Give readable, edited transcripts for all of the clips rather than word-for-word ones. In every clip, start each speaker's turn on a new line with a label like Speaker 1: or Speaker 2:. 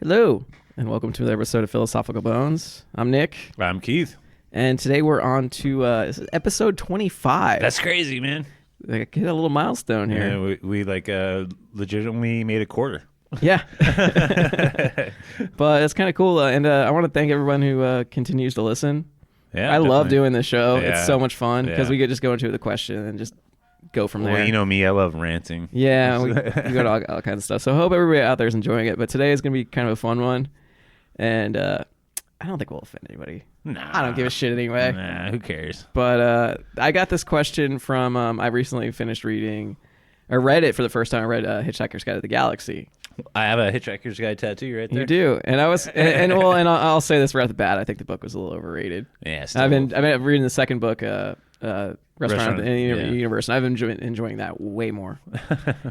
Speaker 1: Hello, and welcome to another episode of Philosophical Bones. I'm Nick.
Speaker 2: I'm Keith.
Speaker 1: And today we're on to this is episode 25.
Speaker 2: That's crazy, man.
Speaker 1: Like, hit a little milestone here.
Speaker 2: Yeah, we legitimately made a quarter.
Speaker 1: Yeah. But it's kind of cool. And I want to thank everyone who continues to listen.
Speaker 2: Yeah,
Speaker 1: I love doing this show.
Speaker 2: Yeah.
Speaker 1: It's so much fun because
Speaker 2: Yeah.
Speaker 1: we could just go into the question and just go from there.
Speaker 2: Well, you know me, I love ranting.
Speaker 1: Yeah, we go to all kinds of stuff. So I hope everybody out there is enjoying it. But today is going to be kind of a fun one. And I don't think we'll offend anybody.
Speaker 2: Nah.
Speaker 1: I don't give a shit anyway.
Speaker 2: Nah, who cares?
Speaker 1: But I got this question from, I recently finished reading, or read it for the first time. I read Hitchhiker's Guide to the Galaxy.
Speaker 2: I have a Hitchhiker's Guide tattoo right there.
Speaker 1: You do. And I was, and I'll say this right off the bat. I think the book was a little overrated.
Speaker 2: Yeah, still.
Speaker 1: I've been reading the second book, Restaurant in the
Speaker 2: yeah.
Speaker 1: Universe, and I've been enjoying that way more.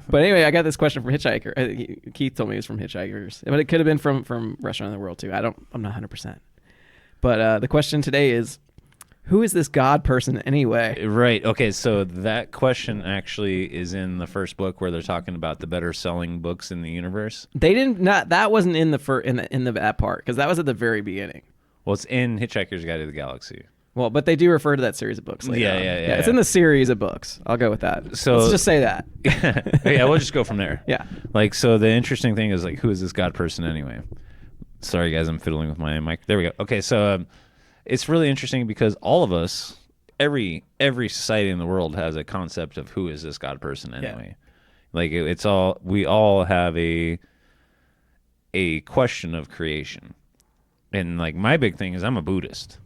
Speaker 1: But anyway, I got this question from Hitchhiker. Keith told me it was from Hitchhikers, but it could have been from Restaurant in the World too. I'm not 100%. But the question today is, who is this God person anyway?
Speaker 2: Right. Okay. So that question actually is in the first book where they're talking about the better selling books in the universe.
Speaker 1: They didn't that wasn't in the that part because that was at the very beginning.
Speaker 2: Well, it's in Hitchhiker's Guide to the Galaxy.
Speaker 1: Well, but they do refer to that series of books later on.
Speaker 2: Yeah.
Speaker 1: It's in the series of books. I'll go with that.
Speaker 2: So
Speaker 1: let's just say that.
Speaker 2: Yeah, we'll just go from there.
Speaker 1: Yeah.
Speaker 2: Like, so the interesting thing is, like, who is this God person anyway? Sorry, guys, I'm fiddling with my mic. There we go. Okay, so it's really interesting because all of us, every society in the world has a concept of who is this God person anyway. Yeah. Like, we all have a question of creation. And, like, my big thing is I'm a Buddhist.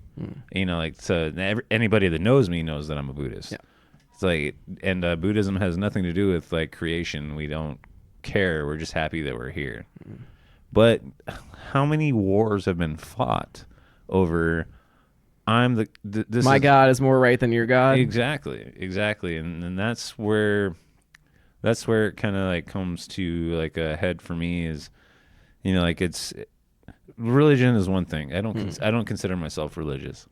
Speaker 2: You know, like, so anybody that knows me knows that I'm a Buddhist.
Speaker 1: Yeah.
Speaker 2: It's like, and Buddhism has nothing to do with, like, creation. We don't care. We're just happy that we're here. But how many wars have been fought over this
Speaker 1: My God is more right than your God?
Speaker 2: Exactly. And that's where it kind of, like, comes to, like, a head for me is, you know, like, religion is one thing. I don't consider myself religious,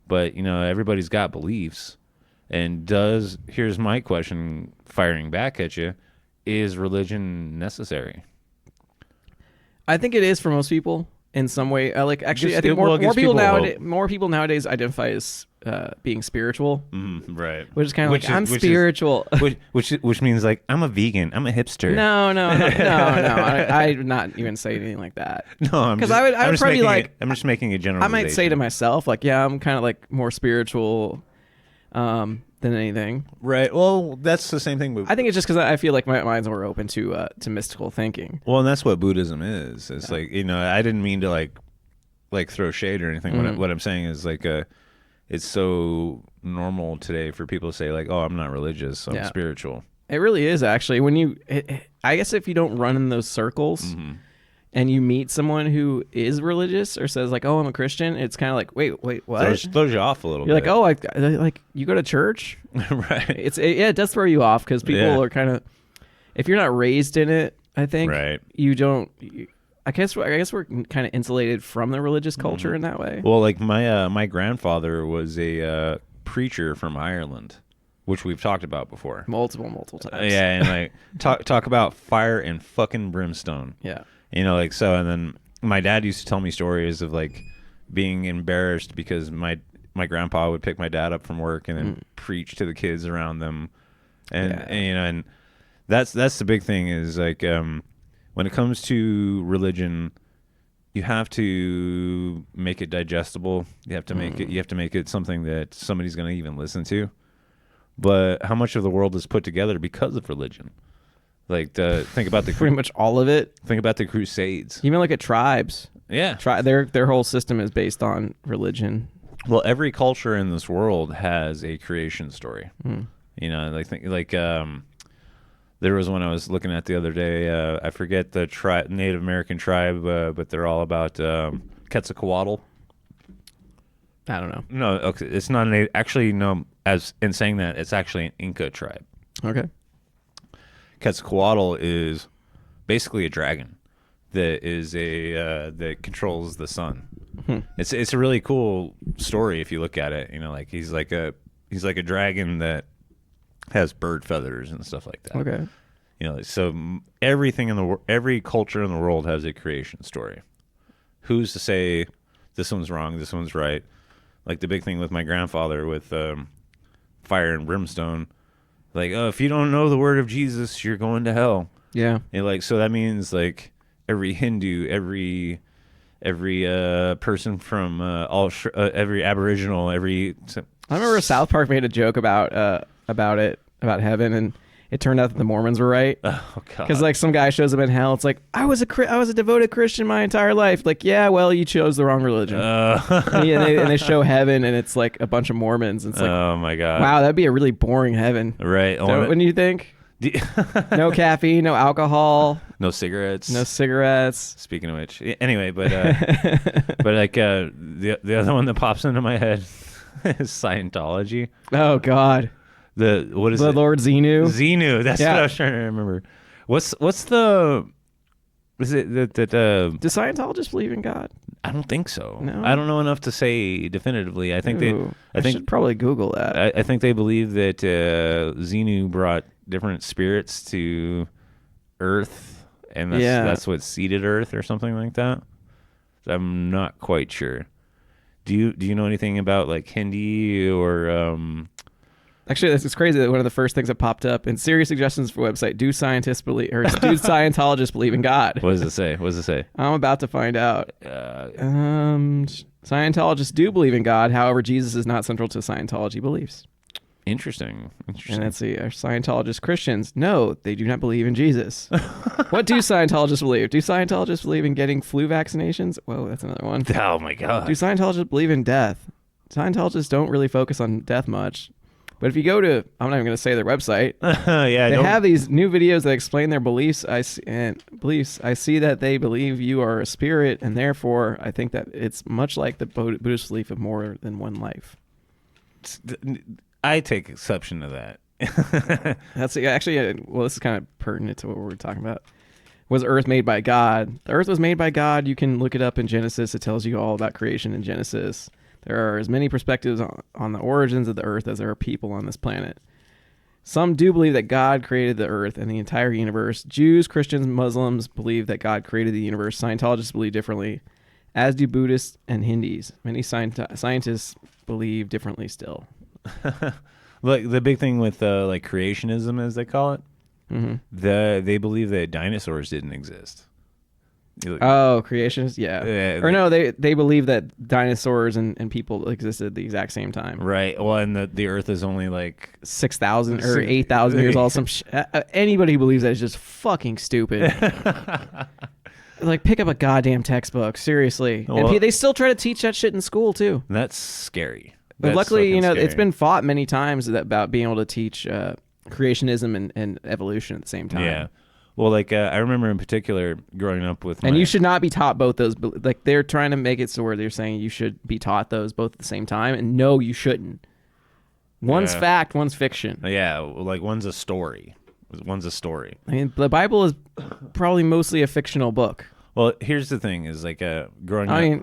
Speaker 2: but, you know, everybody's got beliefs. And here's my question, firing back at you: is religion necessary?
Speaker 1: I think it is for most people in some way. I think more people nowadays identify as being spiritual,
Speaker 2: right?
Speaker 1: Which is kind of like, I'm spiritual.
Speaker 2: Which means, like, I'm a vegan, I'm a hipster.
Speaker 1: No. I would not even say anything like that.
Speaker 2: No,
Speaker 1: because I would probably be like,
Speaker 2: I'm just making a generalization.
Speaker 1: I might say to myself, like, yeah, I'm kind of like more spiritual than anything.
Speaker 2: Right. Well, that's the same thing.
Speaker 1: I think it's just because I feel like my mind's more open to mystical thinking.
Speaker 2: Well, and that's what Buddhism is. It's like, you know, I didn't mean to like throw shade or anything. What I'm saying is, like, it's so normal today for people to say, like, oh, I'm not religious, so I'm spiritual. It
Speaker 1: really is, actually. I guess if you don't run in those circles and you meet someone who is religious or says, like, oh, I'm a Christian, it's kind of like, wait, what?
Speaker 2: Throws you off a little
Speaker 1: You're
Speaker 2: bit.
Speaker 1: You're like, oh, like, you go to church?
Speaker 2: Right.
Speaker 1: It does throw you off because people are kind of, if you're not raised in it, I think, you don't. I guess we're kind of insulated from the religious culture in that way.
Speaker 2: Well, like, my grandfather was a preacher from Ireland, which we've talked about before.
Speaker 1: Multiple times.
Speaker 2: Yeah, and, like, talk about fire and fucking brimstone.
Speaker 1: Yeah.
Speaker 2: You know, like, so, and then my dad used to tell me stories of, like, being embarrassed because my grandpa would pick my dad up from work and then preach to the kids around them. And you know, and that's the big thing is, like, when it comes to religion, you have to make it digestible. You have to make it something that somebody's going to even listen to. But how much of the world is put together because of religion? Like, think about
Speaker 1: pretty much all of it.
Speaker 2: Think about the Crusades.
Speaker 1: Even look at tribes.
Speaker 2: Yeah,
Speaker 1: their whole system is based on religion.
Speaker 2: Well, every culture in this world has a creation story. You know, there was one I was looking at the other day. I forget the Native American tribe, but they're all about Quetzalcoatl.
Speaker 1: I don't know.
Speaker 2: No, okay, it's not a actually no. As in saying that, it's actually an Inca tribe.
Speaker 1: Okay.
Speaker 2: Quetzalcoatl is basically a dragon that is that controls the sun. It's a really cool story if you look at it. You know, like, he's like a dragon that has bird feathers and stuff like that.
Speaker 1: Okay.
Speaker 2: So everything every culture in the world has a creation story. Who's to say this one's wrong, this one's right? Like the big thing with my grandfather with fire and brimstone. Like, oh, if you don't know the word of Jesus, you're going to hell.
Speaker 1: Yeah.
Speaker 2: And so that means like every Hindu, every person from every Aboriginal,
Speaker 1: I remember South Park made a joke about heaven, and it turned out that the Mormons were right.
Speaker 2: Oh God!
Speaker 1: Because like some guy shows up in hell, it's like I was a devoted Christian my entire life. Like, yeah, well, you chose the wrong religion. And they show heaven, and it's like a bunch of Mormons. And it's like,
Speaker 2: oh my God!
Speaker 1: Wow, that'd be a really boring heaven,
Speaker 2: right?
Speaker 1: Wouldn't you think? No caffeine, no alcohol,
Speaker 2: no cigarettes.
Speaker 1: Speaking
Speaker 2: of which, anyway, but like the other one that pops into my head is Scientology.
Speaker 1: Oh God.
Speaker 2: What is
Speaker 1: the
Speaker 2: it?
Speaker 1: Lord Xenu.
Speaker 2: Xenu. That's what I was trying to remember. What's the? Is it that
Speaker 1: do Scientologists believe in God?
Speaker 2: I don't think so.
Speaker 1: No?
Speaker 2: I don't know enough to say definitively. I think
Speaker 1: I should probably Google that.
Speaker 2: I think they believe that Xenu brought different spirits to Earth, and that's what seeded Earth or something like that. I'm not quite sure. Do you know anything about like Hindi or?
Speaker 1: Actually, it's crazy that one of the first things that popped up in serious suggestions for website: do Scientologists believe in God?
Speaker 2: What does it say?
Speaker 1: I'm about to find out. Scientologists do believe in God. However, Jesus is not central to Scientology beliefs.
Speaker 2: Interesting.
Speaker 1: And let's see, are Scientologists Christians? No, they do not believe in Jesus. What do Scientologists believe? Do Scientologists believe in getting flu vaccinations? Whoa, that's another one.
Speaker 2: Oh my God.
Speaker 1: Do Scientologists believe in death? Scientologists don't really focus on death much. But if you go to, I'm not even going to say their website. They have these new videos that explain their beliefs. I see that they believe you are a spirit, and therefore I think that it's much like the Buddhist belief of more than one life.
Speaker 2: I take exception to that.
Speaker 1: That's actually, well, this is kind of pertinent to what we're talking about. Was Earth made by God? The Earth was made by God. You can look it up in Genesis. It tells you all about creation in Genesis. There are as many perspectives on the origins of the Earth as there are people on this planet. Some do believe that God created the Earth and the entire universe. Jews, Christians, Muslims believe that God created the universe. Scientologists believe differently, as do Buddhists and Hindus. Many scientists believe differently still.
Speaker 2: Like the big thing with like creationism, as they call it, they believe that dinosaurs didn't exist.
Speaker 1: Oh, creationists, yeah. Or no, they believe that dinosaurs and people existed at the exact same time.
Speaker 2: Right. Well, and the Earth is only like
Speaker 1: 6,000 or 8,000 years old. Anybody who believes that is just fucking stupid. Like, pick up a goddamn textbook, seriously. Well, and they still try to teach that shit in school too.
Speaker 2: That's scary.
Speaker 1: But luckily, it's been fought many times about being able to teach creationism and evolution at the same time.
Speaker 2: Yeah. Well, like I remember in particular growing up with,
Speaker 1: and you should not be taught both those. Like they're trying to make it so where they're saying you should be taught those both at the same time, and no, you shouldn't. One's fact, one's fiction.
Speaker 2: Yeah, like one's a story. I
Speaker 1: mean, the Bible is probably mostly a fictional book.
Speaker 2: Well, here's the thing: is like growing up.
Speaker 1: I mean,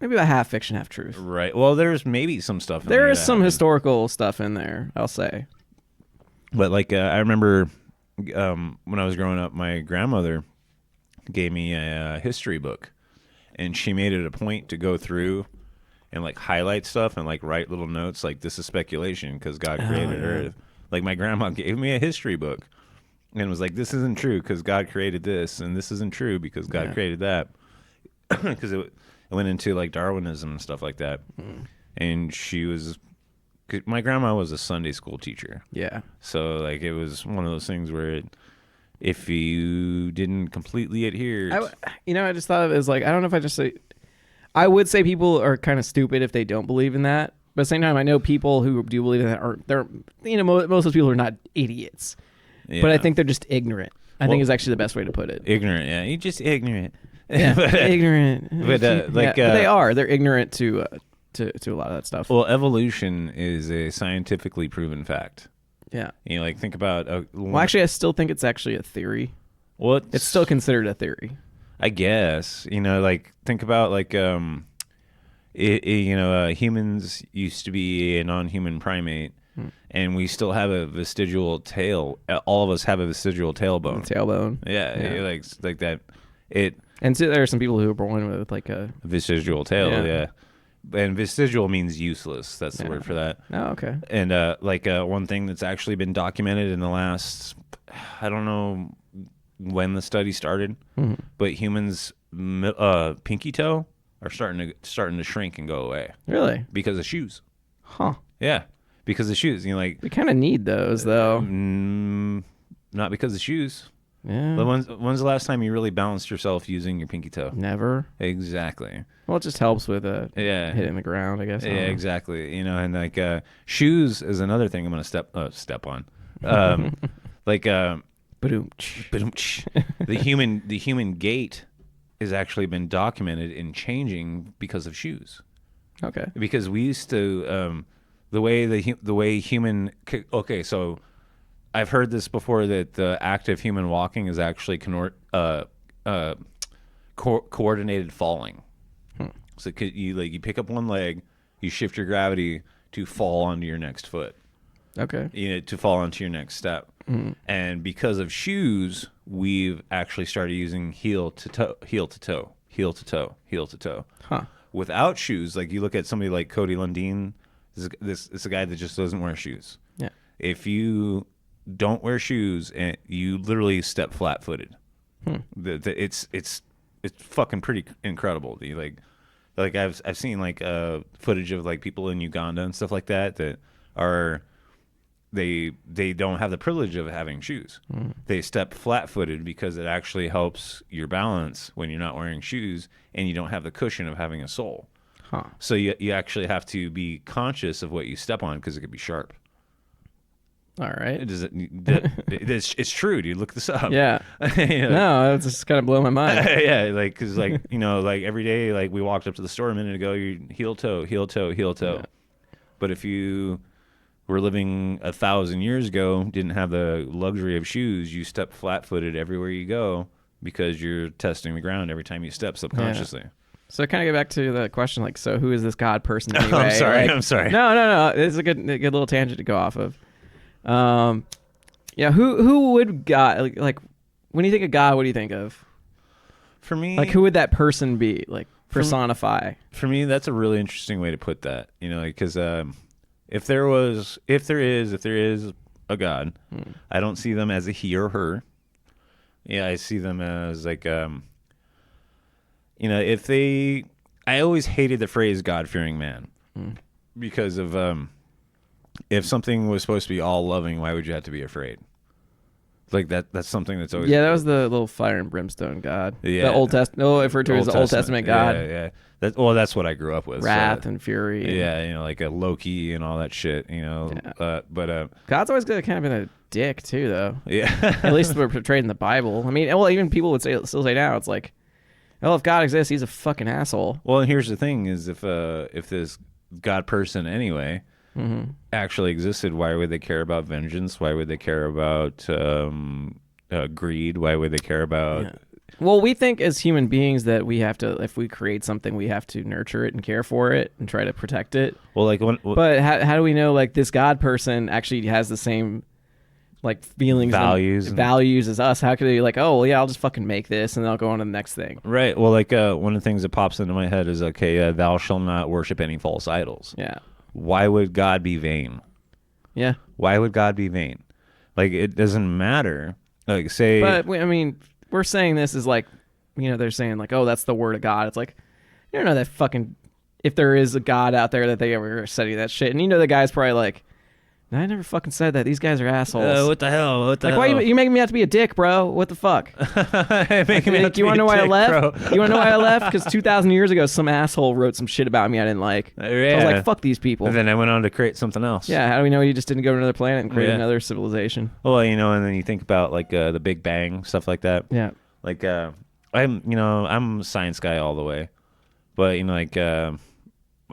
Speaker 1: maybe about half fiction, half truth.
Speaker 2: Right. Well, there's maybe some stuff.
Speaker 1: There is some historical stuff in there, I'll say.
Speaker 2: But like I remember. When I was growing up, my grandmother gave me a history book, and she made it a point to go through and like highlight stuff and like write little notes like this is speculation because God created Earth. Like my grandma gave me a history book and was like, this isn't true because God created this, and this isn't true because God created that. Because it went into like Darwinism and stuff like that. And my grandma was a Sunday school teacher. Yeah. So like it was one of those things where if you didn't completely adhere,
Speaker 1: I just thought of it as like, I don't know if I just say, I would say people are kind of stupid if they don't believe in that. But at the same time, I know people who do believe in that most of those people are not idiots. Yeah. But I think they're just ignorant. I think is actually the best way to put it.
Speaker 2: Ignorant, yeah. You're just ignorant.
Speaker 1: Yeah, ignorant. But they are. They're ignorant to a lot of that stuff.
Speaker 2: Well, evolution is a scientifically proven fact. Yeah. Like think about...
Speaker 1: well, actually, I still think it's actually a theory. Well, it's still considered a theory.
Speaker 2: I guess. Like think about like... humans used to be a non-human primate, and we still have a vestigial tail. All of us have a vestigial tailbone.
Speaker 1: Tailbone.
Speaker 2: Yeah. Like that.
Speaker 1: And so there are some people who are born with like a
Speaker 2: vestigial tail. Yeah. And vestigial means useless. That's the word for that.
Speaker 1: Oh, okay.
Speaker 2: And one thing that's actually been documented in the last, I don't know when the study started, but humans' pinky toe are starting to shrink and go away.
Speaker 1: Really?
Speaker 2: Because of shoes.
Speaker 1: Huh.
Speaker 2: Yeah, because of shoes.
Speaker 1: We kind of need those though.
Speaker 2: Not because of shoes.
Speaker 1: Yeah.
Speaker 2: But when's the last time you really balanced yourself using your pinky toe?
Speaker 1: Never.
Speaker 2: Exactly.
Speaker 1: Well, it just helps with hitting the ground, I guess.
Speaker 2: Yeah, exactly. And shoes is another thing I'm gonna step on. The human gait has actually been documented in changing because of shoes.
Speaker 1: Okay.
Speaker 2: Because we used to the way human. Okay, so I've heard this before that the act of human walking is actually coordinated falling. So you pick up one leg, you shift your gravity to fall onto your next foot.
Speaker 1: Okay.
Speaker 2: To fall onto your next step. And because of shoes, we've actually started using heel to toe.
Speaker 1: Huh.
Speaker 2: Without shoes, like you look at somebody like Cody Lundin, this is a guy that just doesn't wear shoes.
Speaker 1: Yeah.
Speaker 2: If you don't wear shoes and you literally step flat-footed, it's fucking pretty incredible. Like I've seen footage of people in Uganda and stuff like that are they don't have the privilege of having shoes. They step flat-footed because it actually helps your balance when you're not wearing shoes and you don't have the cushion of having a sole.
Speaker 1: Huh.
Speaker 2: So you actually have to be conscious of what you step on because it could be sharp.
Speaker 1: All right.
Speaker 2: It's true, dude. Look this up.
Speaker 1: Yeah. No, it's just kind of blowing my mind.
Speaker 2: Yeah, because every day, we walked up to the store a minute ago, you heel toe. Yeah. But if you were living 1,000 years ago, didn't have the luxury of shoes, you step flat-footed everywhere you go because you're testing the ground every time you step subconsciously.
Speaker 1: Yeah. So kind of get back to the question, so who is this God person anyway?
Speaker 2: I'm sorry.
Speaker 1: No. This is a good little tangent to go off of. Who would God when you think of God, what do you think of?
Speaker 2: For me,
Speaker 1: who would that person be? Personify.
Speaker 2: For me, that's a really interesting way to put that. Because if there is a God, I don't see them as a he or her. Yeah, I see them as if they. I always hated the phrase God-fearing man because of if something was supposed to be all loving, why would you have to be afraid? That's something that's always
Speaker 1: that was the little fire and brimstone God.
Speaker 2: Yeah,
Speaker 1: the Old Testament. Referred to as the Old Testament God.
Speaker 2: Yeah. That's what I grew up with.
Speaker 1: Wrath and fury.
Speaker 2: Yeah, like a Loki and all that shit. But
Speaker 1: God's always kind of been a dick too, though.
Speaker 2: Yeah,
Speaker 1: at least we're portrayed in the Bible. I mean, even people would still say now, it's like, if God exists, he's a fucking asshole.
Speaker 2: Well, and here's the thing: is if this God person anyway. Actually existed, why would they care about vengeance? Why would they care about greed? Why would they care about
Speaker 1: Well, we think as human beings that we have to, if we create something, we have to nurture it and care for it and try to protect it.
Speaker 2: Well,
Speaker 1: but how do we know this God person actually has the same feelings, values as us? How could they I'll just fucking make this and I'll go on to the next thing.
Speaker 2: Right. Well, one of the things that pops into my head is thou shalt not worship any false idols.
Speaker 1: Yeah.
Speaker 2: Why would God be vain?
Speaker 1: Yeah.
Speaker 2: Why would God be vain? It doesn't matter.
Speaker 1: But we're saying this is they're saying that's the word of God. It's you don't know that fucking, if there is a God out there that they ever study that shit. And the guy's probably I never fucking said that. These guys are assholes.
Speaker 2: What the hell?
Speaker 1: Why you making me have to be a dick, bro? What the fuck? You want to know why I left? You want to know why I left? Because 2,000 years ago, some asshole wrote some shit about me I didn't like.
Speaker 2: Yeah.
Speaker 1: So I was fuck these people.
Speaker 2: And then I went on to create something else.
Speaker 1: Yeah, how do we know you just didn't go to another planet and create another civilization?
Speaker 2: Well, and then you think about the Big Bang, stuff like that.
Speaker 1: Yeah.
Speaker 2: I'm a science guy all the way. But,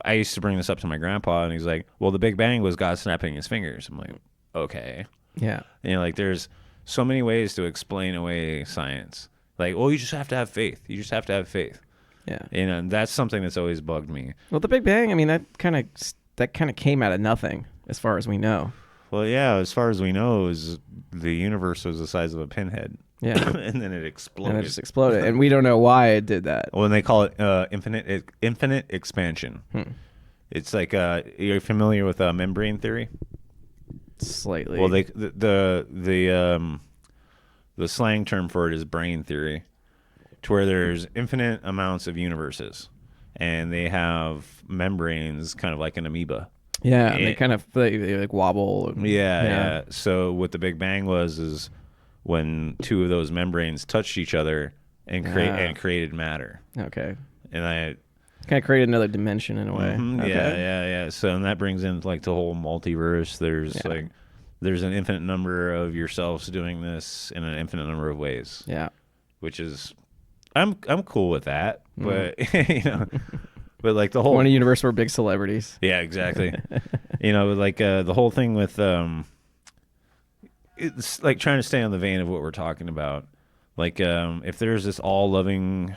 Speaker 2: I used to bring this up to my grandpa, and he's like, well, the Big Bang was God snapping his fingers. I'm like, okay.
Speaker 1: Yeah.
Speaker 2: There's so many ways to explain away science. You just have to have faith. You just have to have faith.
Speaker 1: Yeah.
Speaker 2: And that's something that's always bugged me.
Speaker 1: Well, the Big Bang, that kind of came out of nothing. as far as we know.
Speaker 2: Well, yeah, as far as we know, is the universe was the size of a pinhead.
Speaker 1: Yeah.
Speaker 2: And then it exploded.
Speaker 1: And it just exploded. And we don't know why it did that.
Speaker 2: Well, and they call it infinite expansion. It's like you're familiar with membrane theory?
Speaker 1: Slightly.
Speaker 2: Well, the slang term for it is brain theory, to where there's infinite amounts of universes, and they have membranes, kind of like an amoeba.
Speaker 1: Yeah, and they kind of they like wobble.
Speaker 2: Yeah. So what the Big Bang was is when two of those membranes touched each other and created matter.
Speaker 1: Okay.
Speaker 2: And I
Speaker 1: kind of created another dimension in a way. Okay.
Speaker 2: Yeah. So and that brings in like the whole multiverse. There's an infinite number of yourselves doing this in an infinite number of ways.
Speaker 1: Yeah.
Speaker 2: Which is, I'm cool with that, but but like the whole
Speaker 1: one universe where big celebrities.
Speaker 2: Yeah, exactly. Like the whole thing with it's like trying to stay on the vein of what we're talking about. Like if there's this all loving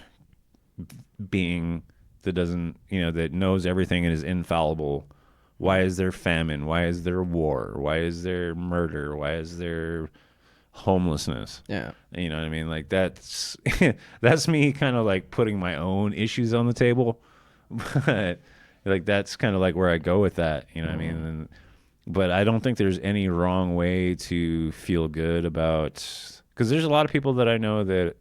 Speaker 2: being that doesn't, that knows everything and is infallible, why is there famine? Why is there war? Why is there murder? Why is there homelessness?
Speaker 1: Yeah.
Speaker 2: You know what I mean? Like that's that's me kind of like putting my own issues on the table. But like that's kind of like where I go with that, you know what I mean? But I don't think there's any wrong way to feel good about, because there's a lot of people that I know that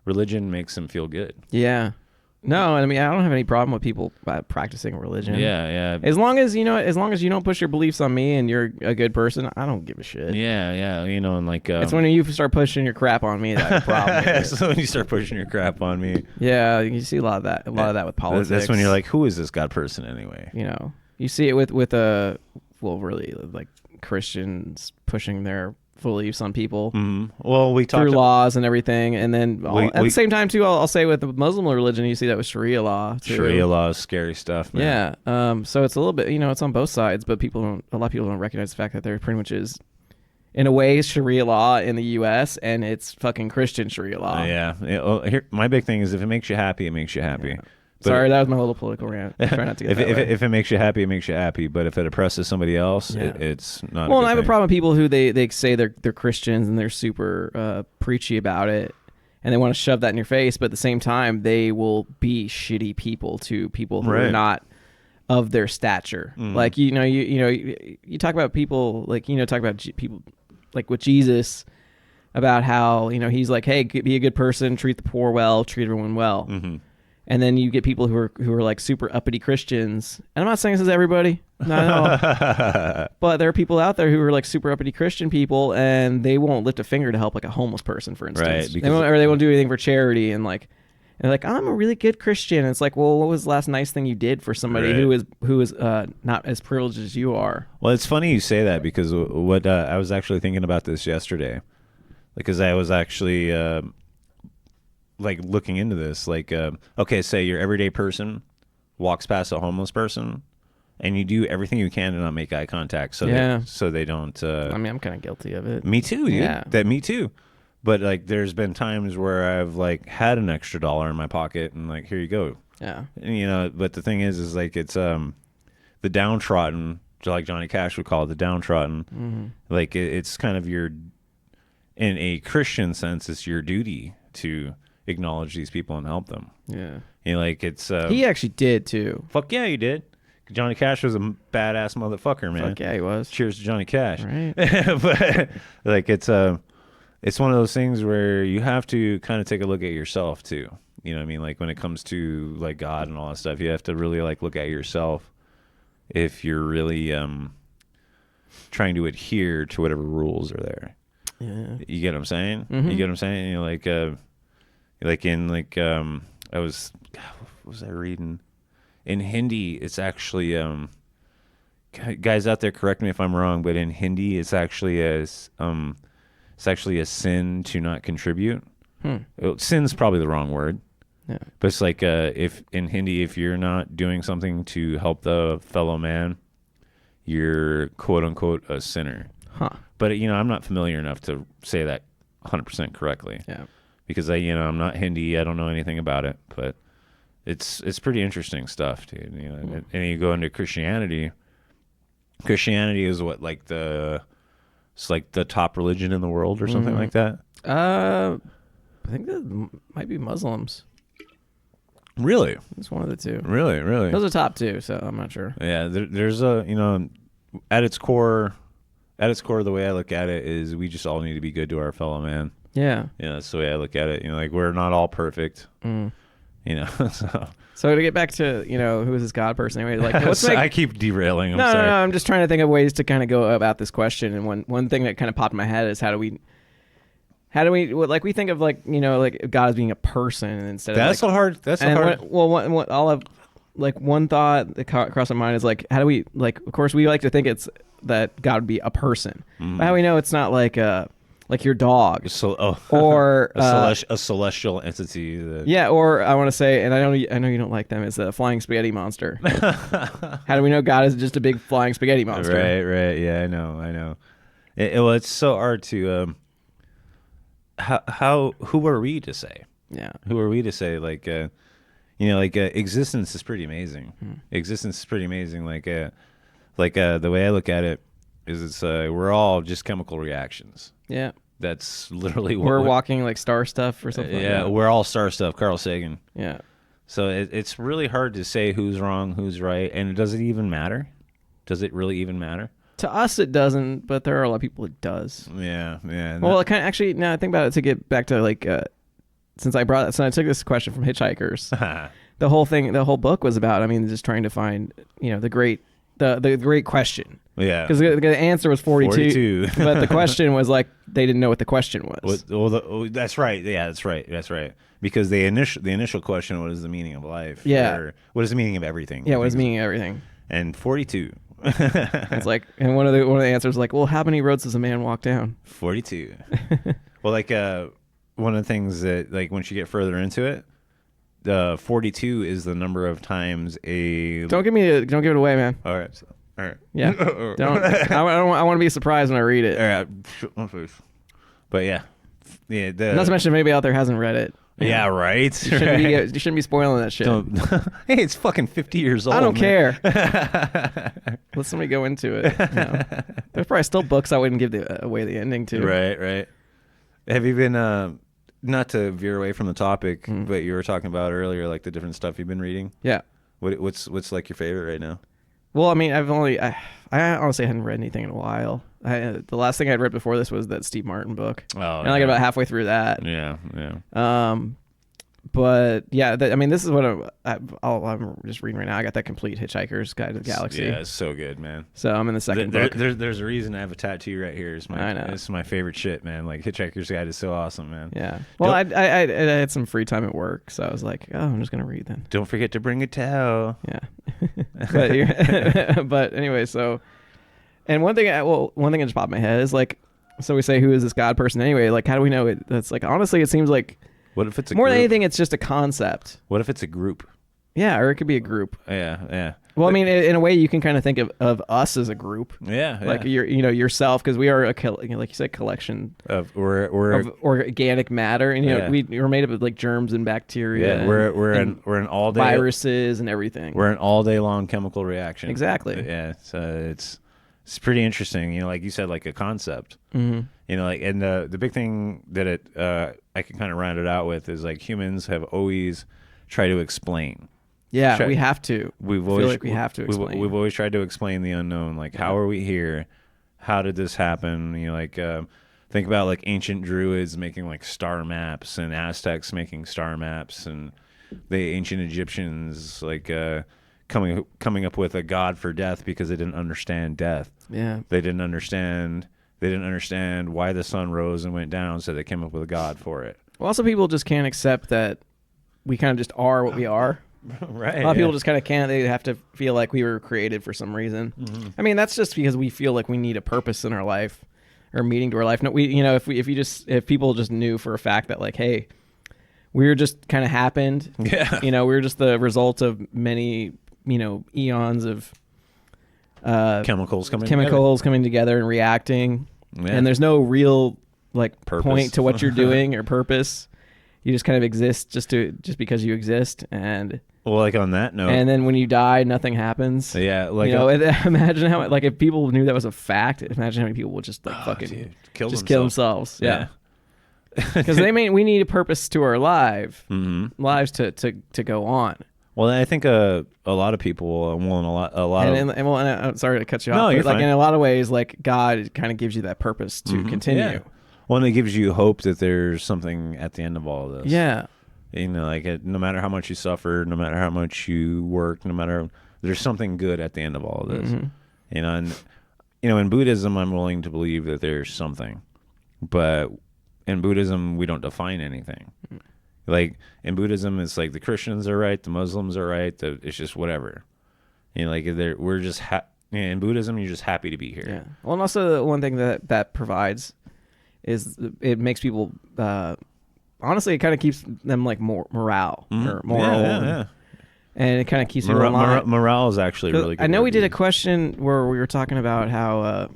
Speaker 2: religion makes them feel good.
Speaker 1: Yeah. No, I mean I don't have any problem with people practicing religion.
Speaker 2: Yeah.
Speaker 1: As long as you don't push your beliefs on me and you're a good person, I don't give a shit.
Speaker 2: Yeah. And like
Speaker 1: it's when you start pushing your crap on me that problem.
Speaker 2: So when you start pushing your crap on me.
Speaker 1: Yeah, you see a lot of that. A lot of that with politics.
Speaker 2: That's when you're like, who is this God person anyway?
Speaker 1: You see it with really like Christians pushing their beliefs on people.
Speaker 2: Mm-hmm. Well, we talked
Speaker 1: through laws and everything, and then at the same time too, I'll say with the Muslim religion, you see that with Sharia law too.
Speaker 2: Sharia law is scary stuff, man.
Speaker 1: Yeah. So it's a little bit, it's on both sides, but a lot of people don't recognize the fact that there pretty much is, in a way, Sharia law in the U.S. and it's fucking Christian Sharia law.
Speaker 2: Here, my big thing is if it makes you happy, it makes you happy.
Speaker 1: Yeah. Sorry, that was my little political rant. I try not to get
Speaker 2: if it makes you happy, it makes you happy. But if it oppresses somebody else, it's not.
Speaker 1: Well, I have a problem with people who they say they're Christians and they're super preachy about it, and they want to shove that in your face. But at the same time, they will be shitty people to people who are not of their stature. Like you talk about people like talk about people like with Jesus, about how he's like, hey, be a good person, treat the poor well, treat everyone well. Mm-hmm. And then you get people who are like super uppity Christians. And I'm not saying this is everybody, not at all. But there are people out there who are like super uppity Christian people, and they won't lift a finger to help like a homeless person, for instance. Right, they won't do anything for charity, and they're like, I'm a really good Christian. And it's like, well, what was the last nice thing you did for somebody who is not as privileged as you are? Well,
Speaker 2: it's funny you say that, because what I was actually thinking about this yesterday, because I was actually like looking into this, like okay, say your everyday person walks past a homeless person, and you do everything you can to not make eye contact, so they don't.
Speaker 1: I mean, I'm kind of guilty of it.
Speaker 2: Me too, dude. Yeah. Me too. But like, there's been times where I've like had an extra $1 in my pocket, and like, here you go.
Speaker 1: Yeah.
Speaker 2: And, but the thing is like, it's the downtrodden, like Johnny Cash would call it, the downtrodden. Mm-hmm. Like it's kind of in a Christian sense, it's your duty to acknowledge these people and help them.
Speaker 1: Yeah.
Speaker 2: Like it's
Speaker 1: he actually did too.
Speaker 2: Fuck yeah, he did. Johnny Cash was a badass motherfucker, man.
Speaker 1: Fuck yeah, he was.
Speaker 2: Cheers to Johnny Cash.
Speaker 1: Right.
Speaker 2: But like it's one of those things where you have to kind of take a look at yourself too. You know what I mean? Like when it comes to like God and all that stuff, you have to really like look at yourself if you're really trying to adhere to whatever rules are there.
Speaker 1: Yeah.
Speaker 2: You get what I'm saying?
Speaker 1: Mm-hmm.
Speaker 2: You get what I'm saying? I was, what was I reading? In Hindi, it's actually, guys out there, correct me if I'm wrong, but in Hindi, it's actually a sin to not contribute. Sin's probably the wrong word.
Speaker 1: Yeah.
Speaker 2: But it's like, if in Hindi, if you're not doing something to help the fellow man, you're quote unquote a sinner.
Speaker 1: Huh.
Speaker 2: But I'm not familiar enough to say that 100% correctly.
Speaker 1: Yeah.
Speaker 2: Because I'm not Hindi, I don't know anything about it, but it's pretty interesting stuff, dude. And you go into Christianity, Christianity is what, like it's like the top religion in the world or something like that?
Speaker 1: I think that might be Muslims.
Speaker 2: Really?
Speaker 1: It's one of the two.
Speaker 2: Really?
Speaker 1: Those are top two, so I'm not sure.
Speaker 2: Yeah, there's a, at its core, the way I look at it is we just all need to be good to our fellow man.
Speaker 1: Yeah.
Speaker 2: Yeah, that's the way I look at it. Like, we're not all perfect.
Speaker 1: So to get back to, who is this God person anyway? Like,
Speaker 2: I keep derailing.
Speaker 1: No, I'm just trying to think of ways to kind of go about this question. And one thing that kind of popped in my head is how do we like, we think of like, like God as being a person instead of
Speaker 2: that's hard.
Speaker 1: One thought that crossed my mind is like, how do we, like, of course we like to think it's that God would be a person, but how do we know it's not like your dog, or
Speaker 2: a celestial entity.
Speaker 1: Or I want to say, and I know you don't like them, is a flying spaghetti monster. How do we know God is just a big flying spaghetti monster?
Speaker 2: Right. Yeah, I know. It's so hard to. Who are we to say?
Speaker 1: Yeah.
Speaker 2: Who are we to say? Like, existence is pretty amazing. Existence is pretty amazing. Like, the way I look at it is, it's we're all just chemical reactions.
Speaker 1: Yeah.
Speaker 2: That's literally what
Speaker 1: we're walking like star stuff or something.
Speaker 2: Yeah,
Speaker 1: like that.
Speaker 2: we're all star stuff. Carl Sagan.
Speaker 1: Yeah.
Speaker 2: So it's really hard to say who's wrong, who's right, and does it even matter? Does it really even matter?
Speaker 1: To us, it doesn't, but there are a lot of people it does.
Speaker 2: Yeah.
Speaker 1: Well, it kind of, actually, now I think about it, to get back to like, since I took this question from Hitchhikers, the whole book was about, just trying to find, the great question.
Speaker 2: Yeah.
Speaker 1: Because the answer was 42. But the question was like, they didn't know what the question was.
Speaker 2: That's right. Yeah, that's right. Because the initial question, what is the meaning of life?
Speaker 1: Yeah.
Speaker 2: Or what is the meaning of everything?
Speaker 1: Yeah, what is the meaning of everything?
Speaker 2: And 42.
Speaker 1: It's like, and one of the answers was like, well, how many roads does a man walk down?
Speaker 2: 42. Well, like, one of the things that, like, once you get further into it, 42 is the number of times a.
Speaker 1: Don't give it away, man.
Speaker 2: All right.
Speaker 1: Yeah. I want to be surprised when I read it.
Speaker 2: All right. But yeah.
Speaker 1: Not to mention, maybe out there hasn't read it.
Speaker 2: Yeah, right.
Speaker 1: You shouldn't be spoiling that shit.
Speaker 2: Hey, it's fucking 50 years old.
Speaker 1: I don't care. Let somebody go into it. There's probably still books I wouldn't give away the ending to.
Speaker 2: Right. Have you been, not to veer away from the topic, but you were talking about earlier, like the different stuff you've been reading?
Speaker 1: Yeah.
Speaker 2: What's like your favorite right now?
Speaker 1: Well, I honestly hadn't read anything in a while. The last thing I'd read before this was that Steve Martin book.
Speaker 2: Oh,
Speaker 1: and I got about halfway through that.
Speaker 2: Yeah.
Speaker 1: But yeah, this is what I'm just reading right now. I got that complete Hitchhiker's Guide to the Galaxy.
Speaker 2: Yeah, it's so good, man.
Speaker 1: So I'm in the second book.
Speaker 2: There's a reason I have a tattoo right here.
Speaker 1: I know.
Speaker 2: It's my favorite shit, man. Like, Hitchhiker's Guide is so awesome, man.
Speaker 1: Yeah. Well, I had some free time at work, so I was like, oh, I'm just gonna read then.
Speaker 2: Don't forget to bring a towel.
Speaker 1: Yeah. But anyway, so, and one thing that just popped in my head is like, so we say, who is this God person anyway? Like, how do we know it? That's like, honestly, it seems like,
Speaker 2: what if it's a
Speaker 1: more
Speaker 2: group?
Speaker 1: than anything, it's just a concept.
Speaker 2: What if it's a group?
Speaker 1: Yeah, or it could be a group.
Speaker 2: Yeah.
Speaker 1: Well, in a way, you can kind of think of us as a group.
Speaker 2: Yeah.
Speaker 1: Like yourself, because we are like you said, collection
Speaker 2: of
Speaker 1: organic matter, and we're made up of like germs and bacteria.
Speaker 2: Yeah, we're an all day
Speaker 1: viruses and everything.
Speaker 2: We're an all day long chemical reaction.
Speaker 1: Exactly.
Speaker 2: Yeah. So it's pretty interesting. Like you said, like a concept.
Speaker 1: Mm-hmm.
Speaker 2: Like, and the big thing that I can kind of round it out with is like humans have always tried to explain.
Speaker 1: Yeah, we have to.
Speaker 2: We have to explain. We've always tried to explain the unknown. Like, how are we here? How did this happen? Think about like ancient Druids making like star maps, and Aztecs making star maps, and the ancient Egyptians like coming up with a god for death because they didn't understand death.
Speaker 1: Yeah,
Speaker 2: they didn't understand why the sun rose and went down, so they came up with a god for it.
Speaker 1: Well, also people just can't accept that we kind of just are what we are.
Speaker 2: Right.
Speaker 1: A lot of people just kind of can't. They have to feel like we were created for some reason. Mm-hmm. That's just because we feel like we need a purpose in our life or meaning to our life. No, if people just knew for a fact that like, hey, we were just kind of happened.
Speaker 2: Yeah.
Speaker 1: We were just the result of many, eons of
Speaker 2: chemicals
Speaker 1: coming together and reacting. Yeah. And there's no real like point to what you're doing or purpose. you just kind of exist just because you exist, and
Speaker 2: Well, like on that note,
Speaker 1: and then when you die, nothing happens.
Speaker 2: yeah, like
Speaker 1: imagine how like if people knew that was a fact. Imagine how many people would just like fucking
Speaker 2: kill
Speaker 1: themselves. Yeah. Because we need a purpose to our lives to go on.
Speaker 2: Well, I think a lot of people,
Speaker 1: I'm sorry to cut you off.
Speaker 2: No,
Speaker 1: but
Speaker 2: you're
Speaker 1: like
Speaker 2: fine.
Speaker 1: in a lot of ways, like God kind of gives you that purpose to continue.
Speaker 2: Yeah. Well, and it gives you hope that there's something at the end of all of this.
Speaker 1: Yeah.
Speaker 2: Like no matter how much you suffer, no matter how much you work, there's something good at the end of all of this. And in Buddhism, I'm willing to believe that there's something, but in Buddhism, we don't define anything. Like in Buddhism, it's like the Christians are right, the Muslims are right. It's just whatever. We're just in Buddhism, you're just happy to be here.
Speaker 1: Yeah. Well, and also the one thing that provides is it makes people. Honestly, it kind of keeps them like more morale or moral.
Speaker 2: Yeah.
Speaker 1: And it kind of keeps people in line.
Speaker 2: Morale is actually really good.
Speaker 1: I know we did a question where we were talking about how,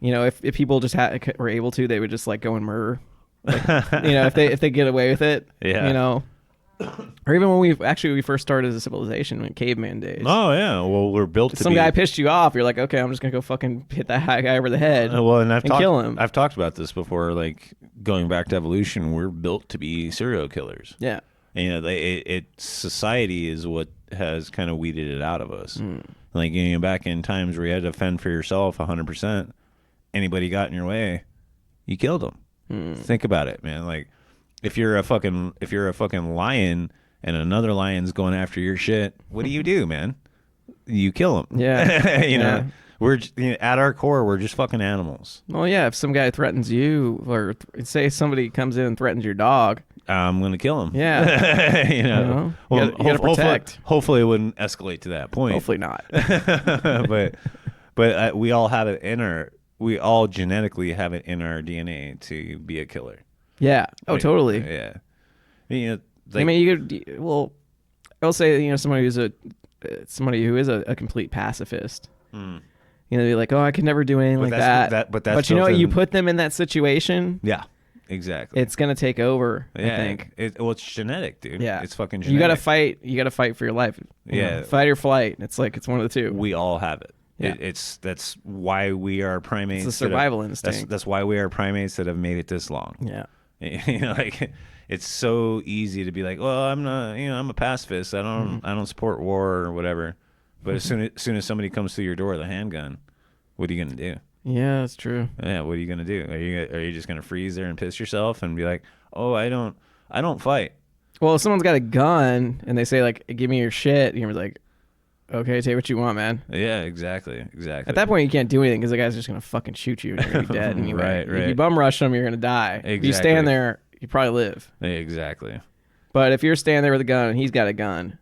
Speaker 1: if people just were able to, they would just like go and murder. Like, if they get away with it, or even when we first started as a civilization in caveman days.
Speaker 2: Oh yeah, well we're built to
Speaker 1: some guy pissed you off. You're like, okay, I'm just gonna go fucking hit that guy over the head.
Speaker 2: And
Speaker 1: kill him.
Speaker 2: I've talked about this before. Like going back to evolution, we're built to be serial killers.
Speaker 1: Yeah,
Speaker 2: and society is what has kind of weeded it out of us. Like back in times where you had to fend for yourself 100%. Anybody got in your way, you killed them. Think about it, man. Like if you're a fucking lion and another lion's going after your shit, what do, man? You kill them.
Speaker 1: Yeah.
Speaker 2: We're at our core, we're just fucking animals.
Speaker 1: Well, yeah. If some guy threatens you, or say somebody comes in and threatens your dog,
Speaker 2: I'm gonna kill him.
Speaker 1: Yeah.
Speaker 2: You
Speaker 1: gotta protect.
Speaker 2: Hopefully, it wouldn't escalate to that point.
Speaker 1: Hopefully not.
Speaker 2: but we all have it we all genetically have it in our DNA to be a killer.
Speaker 1: Yeah. Oh, totally.
Speaker 2: Yeah.
Speaker 1: I mean, you could. Well, I'll say somebody who is a complete pacifist. Be like, oh, I could never do anything like that. But you put them in that situation.
Speaker 2: Yeah. Exactly.
Speaker 1: It's gonna take over.
Speaker 2: Yeah.
Speaker 1: I think.
Speaker 2: It's genetic, dude.
Speaker 1: Yeah.
Speaker 2: It's fucking genetic.
Speaker 1: You gotta fight for your life. Fight or flight. It's one of the two.
Speaker 2: We all have it.
Speaker 1: Yeah.
Speaker 2: That's why we are primates.
Speaker 1: It's a survival instinct.
Speaker 2: That's why we are primates that have made it this long.
Speaker 1: Yeah.
Speaker 2: It's so easy to be like, well, I'm not, I'm a pacifist. I don't support war or whatever. But as soon as somebody comes through your door with a handgun, what are you gonna do?
Speaker 1: Yeah, that's true.
Speaker 2: Yeah, what are you gonna do? Are you just gonna freeze there and piss yourself and be like, oh, I don't fight?
Speaker 1: Well, if someone's got a gun and they say like, give me your shit, you're like, okay, take what you want, man.
Speaker 2: Yeah, exactly.
Speaker 1: At that point, you can't do anything because the guy's just gonna fucking shoot you and you're gonna be dead anyway.
Speaker 2: Right.
Speaker 1: If you bum rush him, you're gonna die.
Speaker 2: Exactly.
Speaker 1: If you stand there, you probably live.
Speaker 2: Exactly.
Speaker 1: But if you're standing there with a gun and he's got a gun,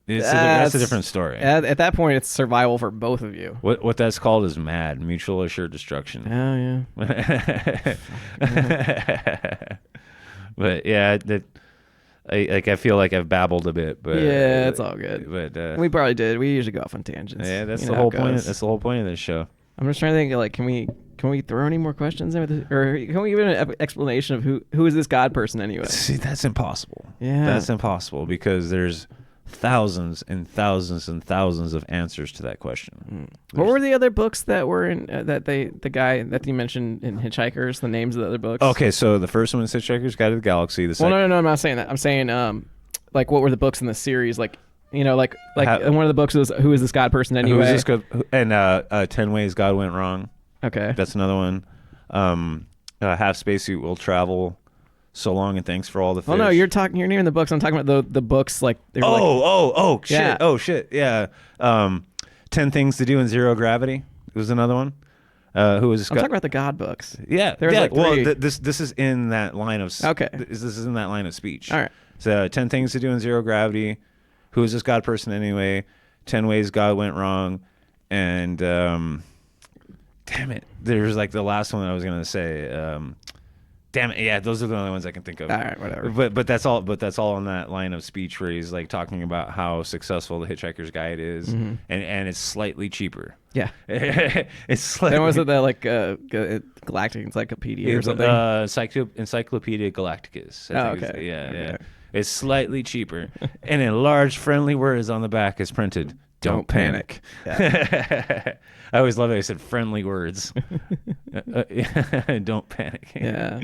Speaker 2: that's a different story.
Speaker 1: At that point, it's survival for both of you.
Speaker 2: What that's called is MAD, mutual assured destruction.
Speaker 1: Oh yeah.
Speaker 2: But yeah, I feel like I've babbled a bit, but
Speaker 1: yeah, it's all good.
Speaker 2: But
Speaker 1: we probably did. We usually go off on tangents.
Speaker 2: Yeah, that's the whole point. That's the whole point of this show.
Speaker 1: I'm just trying to think. Like, can we throw any more questions in with this? Or can we give an explanation of who is this God person anyway?
Speaker 2: See, that's impossible.
Speaker 1: Yeah,
Speaker 2: that's impossible because there's thousands and thousands and thousands of answers to that question.
Speaker 1: What were the other books that were in the guy that you mentioned in Hitchhikers? The names of the other books.
Speaker 2: Okay, so the first one is Hitchhiker's Guide to the Galaxy.
Speaker 1: No, I'm not saying that. I'm saying like what were the books in the series? Like one of the books was Who is this God person anyway?
Speaker 2: Who is this God? And 10 Ways God Went Wrong.
Speaker 1: Okay,
Speaker 2: that's another one. Half Spacesuit Will Travel. So Long and Thanks for All the Fish.
Speaker 1: Oh no, you're naming the books. I'm talking about the books like.
Speaker 2: Shit.
Speaker 1: Yeah.
Speaker 2: Oh shit. Yeah. 10 Things to Do in Zero Gravity was another one. Who was this guy?
Speaker 1: I'm talking about the God books.
Speaker 2: Yeah.
Speaker 1: There's like three.
Speaker 2: Well, this is in that line of.
Speaker 1: Okay.
Speaker 2: This is in that line of speech.
Speaker 1: All right.
Speaker 2: So 10 Things to Do in Zero Gravity. Who is this God person anyway? 10 Ways God Went Wrong, and damn it, there's like the last one I was gonna say. Damn it! Yeah, those are the only ones I can think of.
Speaker 1: All right, whatever.
Speaker 2: But that's all. But that's all in that line of speech where he's like talking about how successful the Hitchhiker's Guide is, and it's slightly cheaper.
Speaker 1: Yeah.
Speaker 2: It's slightly.
Speaker 1: Then was it that like Galactic Encyclopedia or something?
Speaker 2: Encyclopedia Galacticus.
Speaker 1: Oh, okay.
Speaker 2: Yeah. It's slightly cheaper, and in large friendly words on the back is printed. Don't panic.
Speaker 1: Yeah.
Speaker 2: I always love it. I said friendly words. Don't panic.
Speaker 1: Yeah.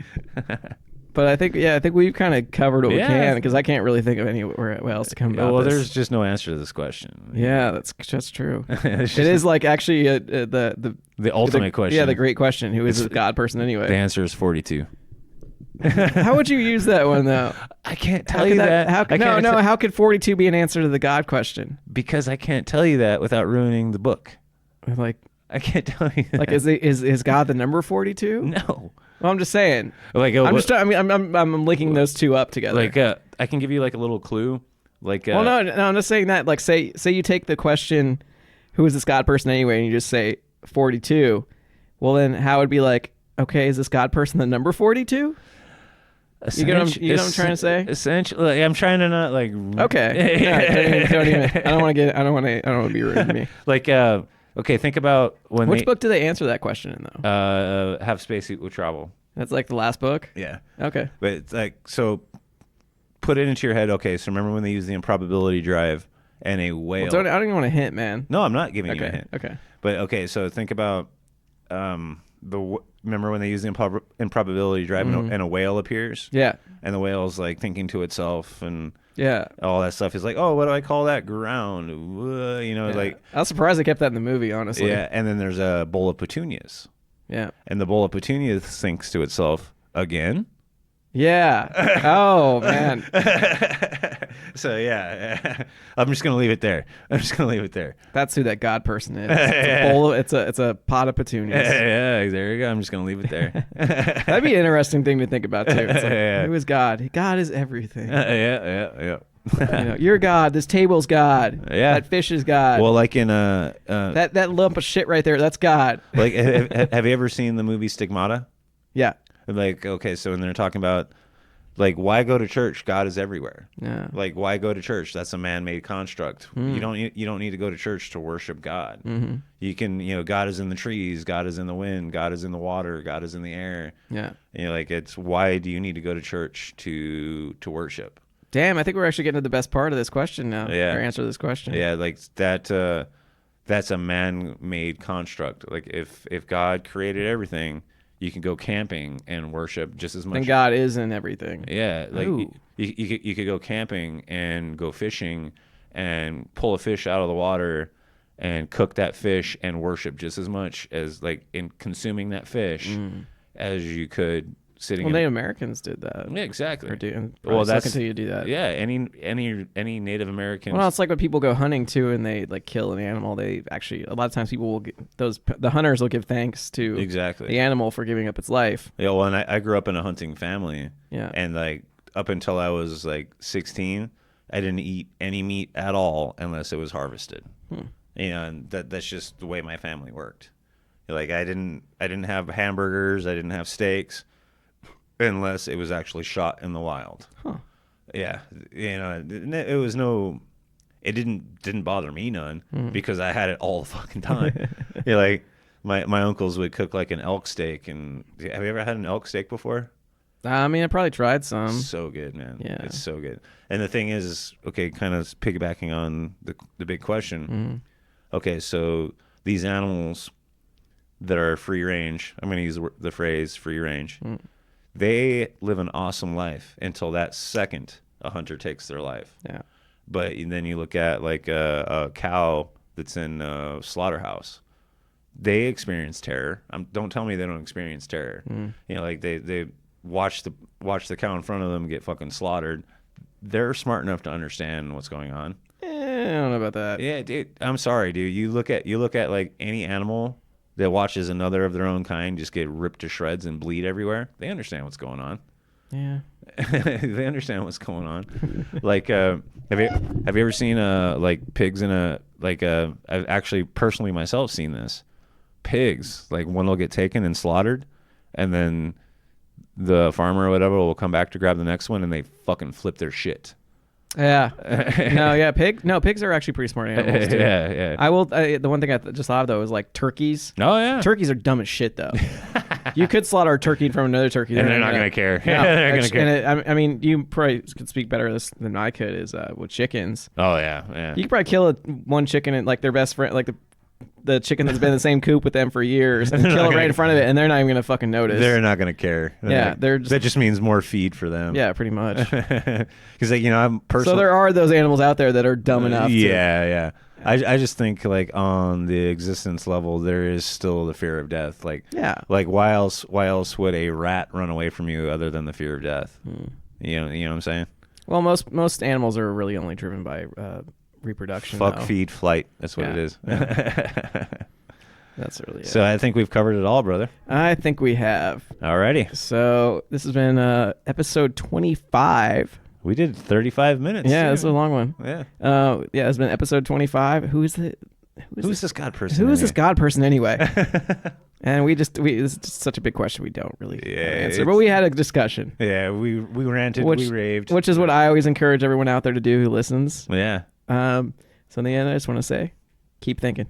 Speaker 1: But I think we've kind of covered what we can, because I can't really think of anywhere else to come about.
Speaker 2: Well,
Speaker 1: this.
Speaker 2: There's just no answer to this question.
Speaker 1: Yeah, that's true. It is like actually the
Speaker 2: ultimate question.
Speaker 1: Yeah, the great question. Who is a God person anyway?
Speaker 2: The answer is 42.
Speaker 1: How would you use that one though?
Speaker 2: I can't tell you that.
Speaker 1: How could 42 be an answer to the God question?
Speaker 2: Because I can't tell you that without ruining the book.
Speaker 1: Like,
Speaker 2: I can't tell you that.
Speaker 1: Like, is God the number 42?
Speaker 2: No.
Speaker 1: Well, I'm just saying.
Speaker 2: Like,
Speaker 1: I'm linking those two up together.
Speaker 2: Like, I can give you like a little clue. Like,
Speaker 1: well, no, I'm just saying that. Like, say you take the question, who is this God person anyway, and you just say 42. Well, then how would be like, okay, is this God person the number 42? You get what I'm trying to say?
Speaker 2: Essentially, I'm trying to not like.
Speaker 1: Okay. I don't want to be rude to me.
Speaker 2: Like, okay, think about
Speaker 1: Which book do they answer that question in though?
Speaker 2: Have space equal travel.
Speaker 1: That's like the last book.
Speaker 2: Yeah.
Speaker 1: Okay.
Speaker 2: But it's like, so put it into your head. Okay, so remember when they used the improbability drive and a whale?
Speaker 1: Well, I don't even want to hint, man.
Speaker 2: No, I'm not giving you a hint.
Speaker 1: Okay.
Speaker 2: But okay, so think about remember when they use the improbability drive and a whale appears?
Speaker 1: Yeah.
Speaker 2: And the whale's like thinking to itself and
Speaker 1: yeah,
Speaker 2: all that stuff. Is like, oh, what do I call that? Ground. Like.
Speaker 1: I was surprised they kept that in the movie, honestly.
Speaker 2: Yeah, and then there's a bowl of petunias.
Speaker 1: Yeah.
Speaker 2: And the bowl of petunias thinks to itself, again?
Speaker 1: Yeah. Oh, man.
Speaker 2: So, yeah. I'm just going to leave it there.
Speaker 1: That's who that God person is. It's a pot of petunias.
Speaker 2: Yeah, there you go. I'm just going to leave it there.
Speaker 1: That'd be an interesting thing to think about, too. It's like, who is God? God is everything.
Speaker 2: Yeah.
Speaker 1: You're God. This table's God.
Speaker 2: Yeah.
Speaker 1: That fish is God.
Speaker 2: Well, like in
Speaker 1: that lump of shit right there, that's God.
Speaker 2: Like, have you ever seen the movie Stigmata?
Speaker 1: Yeah.
Speaker 2: Like, okay, so when they're talking about, like, why go to church? God is everywhere.
Speaker 1: Yeah.
Speaker 2: Like, why go to church? That's a man-made construct. You don't need to go to church to worship God. Mm-hmm. You can, God is in the trees, God is in the wind, God is in the water, God is in the air.
Speaker 1: Yeah.
Speaker 2: Like, it's why do you need to go to church to worship?
Speaker 1: Damn, I think we're actually getting to the best part of this question now.
Speaker 2: Yeah.
Speaker 1: Or answer this question.
Speaker 2: Yeah, like that. That's a man-made construct. Like, if God created everything, you can go camping and worship just as much.
Speaker 1: And God is in everything.
Speaker 2: Yeah, like you could go camping and go fishing and pull a fish out of the water and cook that fish and worship just as much as like in consuming that fish as you could sitting.
Speaker 1: Well, Native Americans did that.
Speaker 2: Yeah, exactly.
Speaker 1: Well, that's continue to do that.
Speaker 2: Yeah, any Native Americans.
Speaker 1: Well, it's like when people go hunting too, and they like kill an animal. They actually a lot of times people will the hunters will give thanks to the animal for giving up its life.
Speaker 2: Yeah, well, and I grew up in a hunting family.
Speaker 1: Yeah,
Speaker 2: and like up until I was like 16, I didn't eat any meat at all unless it was harvested. And that's just the way my family worked. Like I didn't have hamburgers, I didn't have steaks. Unless it was actually shot in the wild.
Speaker 1: Huh.
Speaker 2: Yeah. It was it didn't bother me none because I had it all the fucking time. Like my uncles would cook like an elk steak. And have you ever had an elk steak before?
Speaker 1: I mean, I probably tried some.
Speaker 2: So good, man.
Speaker 1: Yeah.
Speaker 2: It's so good. And the thing is, okay, kind of piggybacking on the big question. Okay, so these animals that are free range, I'm going to use the phrase free range. They live an awesome life until that second a hunter takes their life. Yeah. But then you look at like a cow that's in a slaughterhouse. They experience terror. Don't tell me they don't experience terror. Like they watch the cow in front of them get fucking slaughtered. They're smart enough to understand what's going on.
Speaker 1: I don't know about that.
Speaker 2: Yeah, dude. I'm sorry, dude. You look at like any animal that watches another of their own kind just get ripped to shreds and bleed everywhere. They understand what's going on.
Speaker 1: Yeah.
Speaker 2: They understand what's going on. Like, have you ever seen like pigs in I've actually personally myself seen this. Pigs, like one will get taken and slaughtered, and then the farmer or whatever will come back to grab the next one, and they fucking flip their shit.
Speaker 1: Yeah. Pigs are actually pretty smart animals too.
Speaker 2: Yeah.
Speaker 1: The one thing I just thought of though is like turkeys.
Speaker 2: Oh yeah.
Speaker 1: Turkeys are dumb as shit though. You could slaughter a turkey from another turkey,
Speaker 2: and they're not gonna care.
Speaker 1: No,
Speaker 2: they're gonna care.
Speaker 1: And I mean, you probably could speak better than I could. Is with chickens.
Speaker 2: Oh yeah.
Speaker 1: You could probably kill one chicken and like their best friend, like the chicken that's been in the same coop with them for years, and kill it right in front of it, and they're not even gonna fucking notice.
Speaker 2: They're not gonna care. That just means more feed for them.
Speaker 1: Yeah, pretty much.
Speaker 2: Because I'm personally.
Speaker 1: So there are those animals out there that are dumb enough.
Speaker 2: Yeah. I just think like on the existence level there is still the fear of death. Like why else would a rat run away from you other than the fear of death? You know what I'm saying?
Speaker 1: Well, most animals are really only driven by reproduction.
Speaker 2: Fuck, feed, flight. That's what it is.
Speaker 1: Yeah. That's really it.
Speaker 2: So I think we've covered it all, brother.
Speaker 1: I think we have.
Speaker 2: Alrighty.
Speaker 1: So this has been episode 25.
Speaker 2: We did 35 minutes.
Speaker 1: Yeah, this is a long one.
Speaker 2: Yeah.
Speaker 1: It's been episode 25. Who's
Speaker 2: this God person?
Speaker 1: Who is this God person anyway? And this is just such a big question we don't really answer. But we had a discussion.
Speaker 2: Yeah, we ranted, we raved.
Speaker 1: Which is what I always encourage everyone out there to do who listens.
Speaker 2: Yeah.
Speaker 1: So in the end, I just want to say, keep thinking.